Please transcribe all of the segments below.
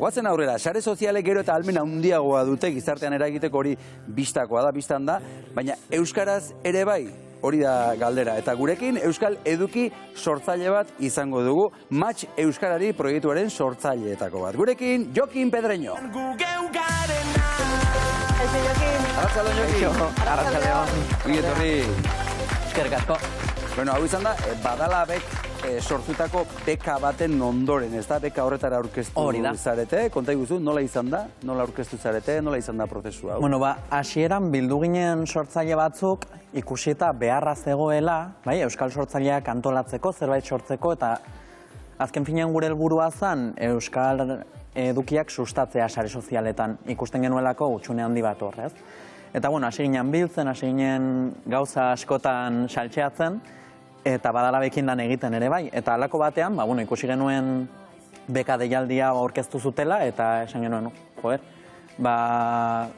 Goazen aurrera, sare sozialek gero eta ahalmen handiagoa dute gizartean eragiteko hori bistakoa da, bistan da, baina euskaraz ere bai, hori da galdera. Eta gurekin Euskal Eduki sortzaile bat izango dugu, Match Euskarari proiektuaren sortzaileetako bat. Gurekin Jokin Pedreño. Arratsaldeon, Jokin. Arratsaldeon. Etorri. Eskerrik asko. Bueno, hau izan da, Badalabek sortutako beka baten ondoren, ez da? Beka horretara aurkeztu zarete. Konta iguzu, nola izan da? Nola aurkeztu zarete? Nola izan da prozesua? Bueno, hasieran bildu ginen sortzaile batzuk ikusi eta beharra zegoela, bai, euskal sortzaileak antolatzeko, zerbait sortzeko, eta azken finean gure helburua zen euskal edukiak sustatzea sare sozialetan ikusten genuelako hutsune handi bat horrez. Eta, bueno, hasi ginen biltzen, hasi ginen gauza askotan saltxeatzen, eta Badalabekin lan egiten ere bai. Eta halako batean, ikusi genuen beka deialdia aurkeztu zutela, eta esan genuen, joder,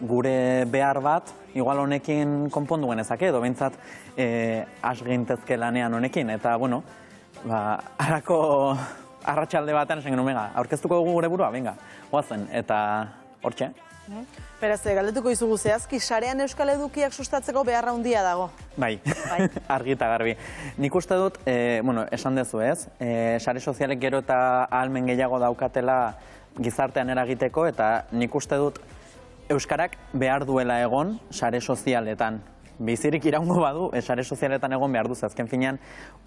gure behar bat, igual honekin konpondu genezake, edo behintzat has gintezke lanean honekin. Eta, bueno, harako arratsalde batean esan genuen, aurkeztuko dugu gure burua, venga, goazen, eta hortxe. Beraz, galdetuko izugu zehazki, sarean euskal edukiak sustatzeko beharra handia dago. Bai, argi eta garbi. Nik uste dut, esan dezu ez, sare sozialek gero eta ahalmen gehiago daukatela gizartean eragiteko, eta nik uste dut euskarak behar duela egon sare sozialetan. Bizirik iraungo badu, sare sozialetan egon behar duz. Azken finean,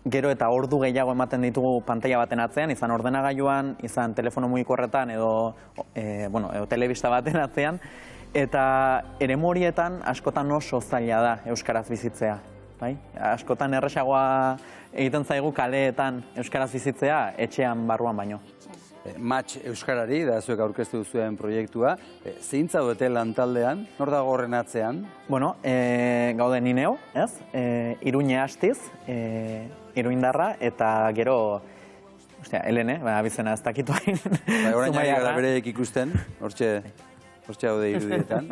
gero eta ordu gehiago ematen ditugu pantalla baten atzean, izan ordenagailuan, izan telefono mugikorretan edo telebista baten atzean, eta eremu horietan askotan oso zaila da euskaraz bizitzea. Askotan erresagoa egiten zaigu kaleetan euskaraz bizitzea etxean barruan baino. Match Euskarari, da zuek aurkeztu duzuen proiektua, zein zaudete lantaldean, nor dago horren atzean? Bueno, gaude ni neu, ez? Iruñe Astiz, iruindarra, eta gero, Helene, abizena ez dakitu hain. Orain ari gara bereek ikusten, hortxe haude irudietan.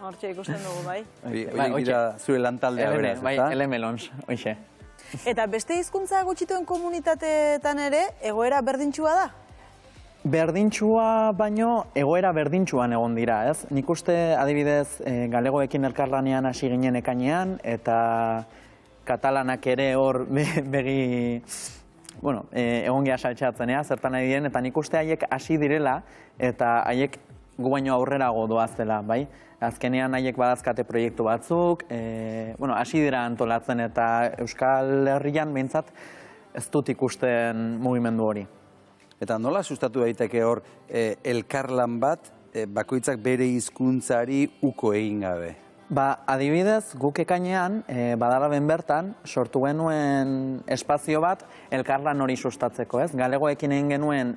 Hortxe ikusten dugu, bai. Horiek dira zure lantaldea beraz, bai, Ele Melons, hoxe. Eta beste hizkuntza gutxituen komunitateetan ere, egoera berdintxua da? Berdintxua baino egoera berdintxuan egon dira, ez? Nik uste adibidez galegoekin elkarlanean hasi ginen ekainean, eta katalanak ere hor begi, egon geha saltxeatzen, zertan nahi dien, eta nik uste haiek hasi direla, eta haiek gu baino aurrerago doazela, bai? Azkenean haiek badazkate proiektu batzuk, hasi dira antolatzen, eta Euskal Herrian behintzat ez dut ikusten mugimendu hori. Eta nola sustatu daiteke hor elkarlan bat, bakoitzak bere hizkuntzari uko egin gabe? Adibidez, guk ekainean, Badalaben bertan, sortu genuen espazio bat elkarlan hori sustatzeko, ez? Galegoekin egin genuen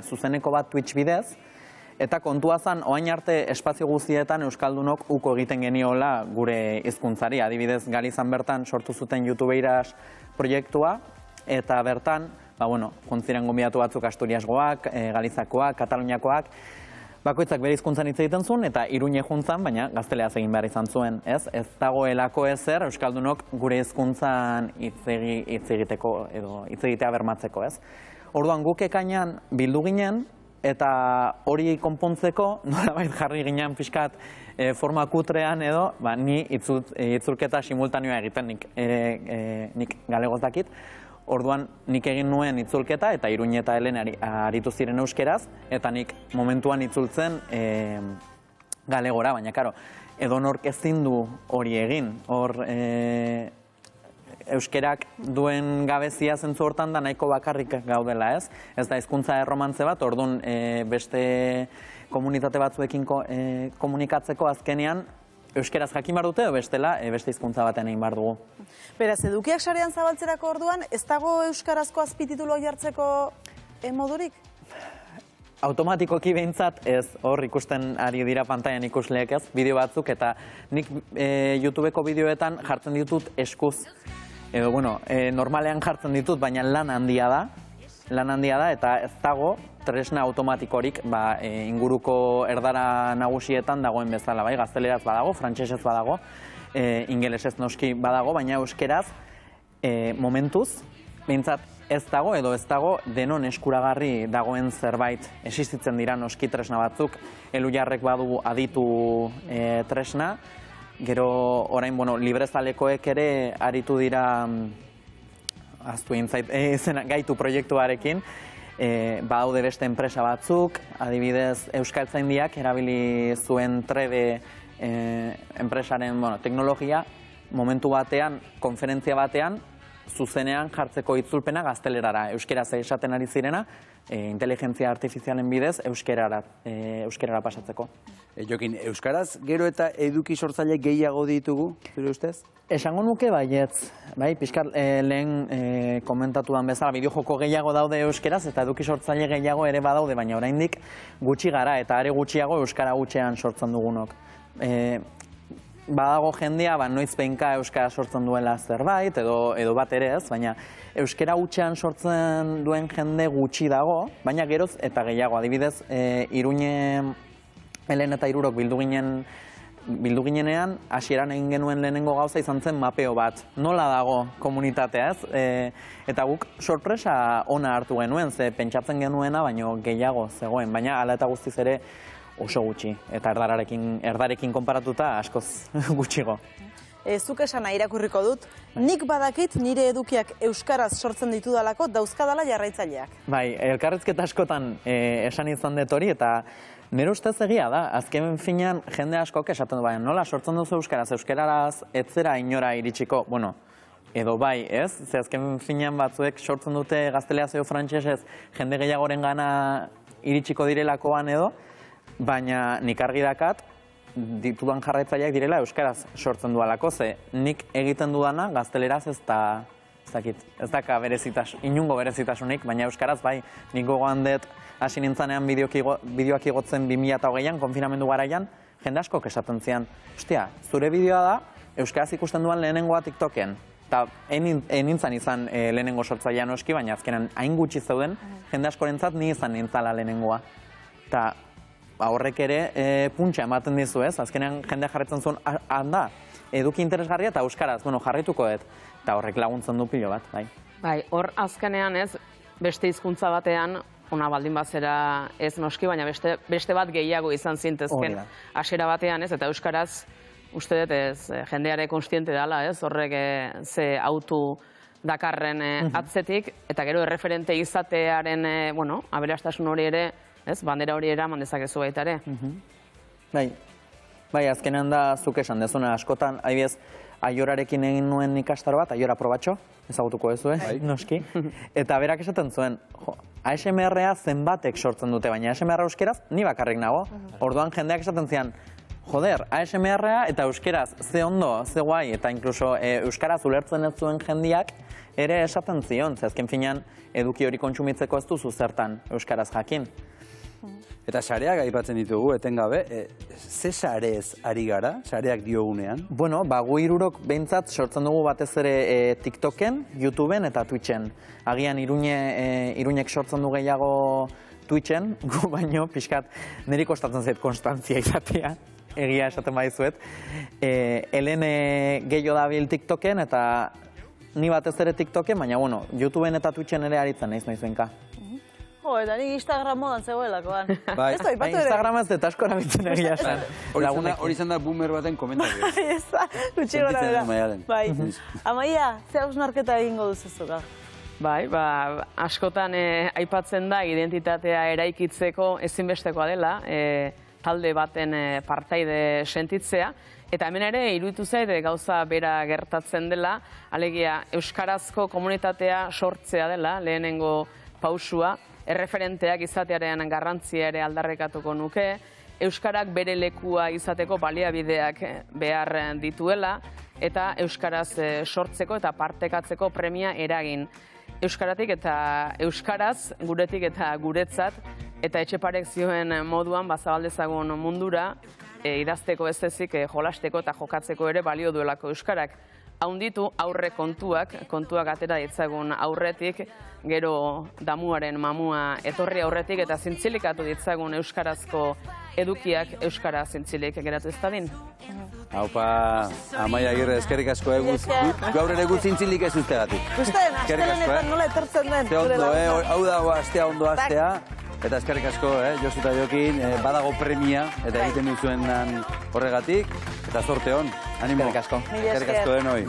zuzeneko bat Twitch bidez, eta kontua zen, oain arte espazio guztietan Euskaldunok uko egiten geniola gure hizkuntzari. Adibidez, Galizan bertan sortu zuten YouTubeiras proiektua, eta bertan, kontziren gonbidatu batzuk Asturiasgoak, Galizakoak, Kataluniakoak, bakoitzak bere hizkuntzan hitz egiten zuen, eta Iruñe juntzan, baina gazteleaz egin behar izan zuen, ez? Ez dagoelako ezer Euskaldunok gure hizkuntzan hitz egiteko edo hitz egitea bermatzeko, ez? Orduan guk ekainean bildu ginen, eta hori konpontzeko, nolabait jarri ginen pixkat forma kutrean edo, ni itzulketa simultanioa egiten nik galegoz dakit. Orduan nik egin nuen itzulketa eta Iruñe eta Helene aritu ziren euskeraz, eta nik momentuan itzultzen galegora, baina karo, edonork ezin du hori egin. Hor euskerak duen gabezia zentzu hortan da nahiko bakarrik gaudela, ez? Ez da hizkuntza erromantze bat, orduan beste komunitate batzuekin komunikatzeko azkenean euskeraz jakin behar dute, bestela beste hizkuntza batean egin behar dugu. Beraz, edukiak sarean zabaltzerako orduan, ez dago euskarazko azpititulo jartzeko modurik? Automatikoki behintzat ez, hor ikusten ari dira pantailan ikusleek ez, bideo batzuk, eta nik YouTubeko bideoetan jartzen ditut eskuz. Edo, normalean jartzen ditut, baina lan handia da, eta ez dago tresna automatikorik inguruko erdara nagusietan dagoen bezala, bai, gazteleraz badago, frantsesez badago, ingelesez noski badago, baina euskeraz momentuz, behintzat ez dago edo ez dago denon eskuragarri dagoen zerbait. Existitzen dira noski tresna batzuk, Elujarrek badu aditu tresna, gero orain, librezalekoek ere aritu dira, aztu intzait, gaitu proiektuarekin, badaude beste enpresa batzuk, adibidez Euskaltzaindiak erabili zuen 3D enpresaren teknologia, momentu batean, konferentzia batean, zuzenean jartzeko itzulpena gaztelerara, euskeraz esaten ari zirena, inteligentzia artifizialen bidez euskerara pasatzeko. Jokin, euskaraz gero eta eduki sortzaile gehiago ditugu, zure ustez? Esango nuke baietz, bai, pixkat lehen komentatuan bezala, bideojoko gehiago daude euskeraz eta eduki sortzaile gehiago ere badaude, baina oraindik gutxi gara eta are gutxiago euskara gutxean sortzen dugunok. Badago jendea, noiz behinka euskara sortzen duela zerbait, edo bat ere ez, baina euskara gutxean sortzen duen jende gutxi dago, baina geroz eta gehiago. Adibidez, Iruñe Helen eta Hirurok bildu ginenean, hasieran egin genuen lehenengo gauza izan zen mapeo bat. Nola dago komunitatea ez? Eta guk sorpresa ona hartu genuen, ze pentsatzen genuena, baino gehiago zegoen, baina hala eta guztiz ere oso gutxi, eta erdarekin konparatuta askoz gutxigo. Zuk esana irakurriko dut, nik badakit nire edukiak euskaraz sortzen ditudalako dauzkadala jarraitzaileak. Bai, elkarrizketa askotan esan izan dut hori, eta nire ustez egia da, azken finean jende askok esaten du, nola sortzen duzu euskaraz, euskararaz etzera inora iritsiko, edo bai, ez? Ze azken finean batzuek sortzen dute gazteleaz edo frantsesez jende gehiagoren gana iritsiko direlakoan edo, baina nik argi dakat ditudan jarraitzaileak direla euskaraz sortzen dualako, ze nik egiten dudana gazteleraz ez daka inungo berezitasunik, baina euskaraz bai, nik gogoan dut hasi nintzanean bideoak igotzen 2008an, konfinamendu garaian, jende askok esaten zian, ostia, zure bideoa da euskaraz ikusten duan lehenengoa TikToken. Eta nintzen izan lehenengo sortzailea noski, baina azkenan hain gutxi zeuden, jende askorentzat ni izan nintzala lehenengoa. Eta horrek ere puntxa ematen dizu ez, azkenean jende jarretzen zuen, handa, eduki interesgarria eta euskaraz, jarraituko dut, eta horrek laguntzen du pilo bat, bai. Bai, hor azkenean ez, beste hizkuntza batean, ona baldin bazera ez noski, baina beste bat gehiago izan zintezken hasiera batean ez, eta euskaraz, uste dut ez, jendeare konstiente dela ez, horrek ze autu dakarren atzetik, eta gero erreferente izatearen, aberastasun hori ere, ez, bandera hori eraman dezakezu baita ere. Bai, azkenean da zuk esan dezuna askotan, adibidez, Aiorarekin egin nuen ikastaro bat, Aiora Probatxo, ezagutuko duzu, noski. Eta berak esaten zuen, ASMR-a zenbatek sortzen dute, baina ASMR euskeraz ni bakarrik nago. Orduan jendeak esaten zian, joder, ASMR-a eta euskeraz ze ondo, ze guai, eta inkluso euskaraz ulertzen ez zuen jendiak ere esaten zion, ze azken finean eduki hori kontsumitzeko ez duzu zertan euskaraz jakin. Eta sareak aipatzen ditugu, etengabe, ze sarez ari gara, sareak diogunean? Gu Hirurok behintzat sortzen dugu batez ere TikToken, YouTubeen eta Twitchen. Agian Iruñek sortzen du gehiago Twitchen, gu baino, pixkat, niri kostatzen zait konstantzia izatea, egia esaten badizuet. Helen gehiago dabil TikToken eta ni batez ere TikToken, baina YouTubeen eta Twitchen ere aritzen noizenka. Eta nik Instagram modan zegoelakoan. Instagram ez dut asko erabiltzen egia esan. Hori izan da boomer baten komentario. Ez da, gutxi gora bera. Bai, Amaia, ze hausnarketa egingo duzuzuka? Bai, askotan aipatzen da identitatea eraikitzeko ezinbestekoa dela, talde baten partaide sentitzea, eta hemen ere iruditu zait gauza bera gertatzen dela, alegia euskarazko komunitatea sortzea dela, lehenengo pausua, erreferenteak izatearen garrantzia ere aldarrekatuko nuke, euskarak bere lekua izateko baliabideak behar dituela, eta euskaraz sortzeko eta partekatzeko premia eragin. Euskaratik eta euskaraz, guretik eta guretzat, eta Etxeparek zioen moduan bazabaldezagun mundura, idazteko ez ezik jolasteko eta jokatzeko ere balio duelako euskarak. haunditu aurre kontuak atera ditzagun aurretik, gero damuaren mamua etorri aurretik eta zintzilikatu ditzagun euskarazko edukiak euskara zintzilik geratu ez dadin. Haupa, Amaia Agirre, eskerrik asko gaur ere gut zintzilik ez ustegatik. Gusten, astelenetan nola etortzen den. Ze ondo, hau dago astea, ondo astea. Eta eskerrik asko, Josu eta Jokin, badago premia, eta egiten duzuen horregatik. Eta zorte hon, animo. Eskerrik asko. Eskerrik asko denoi.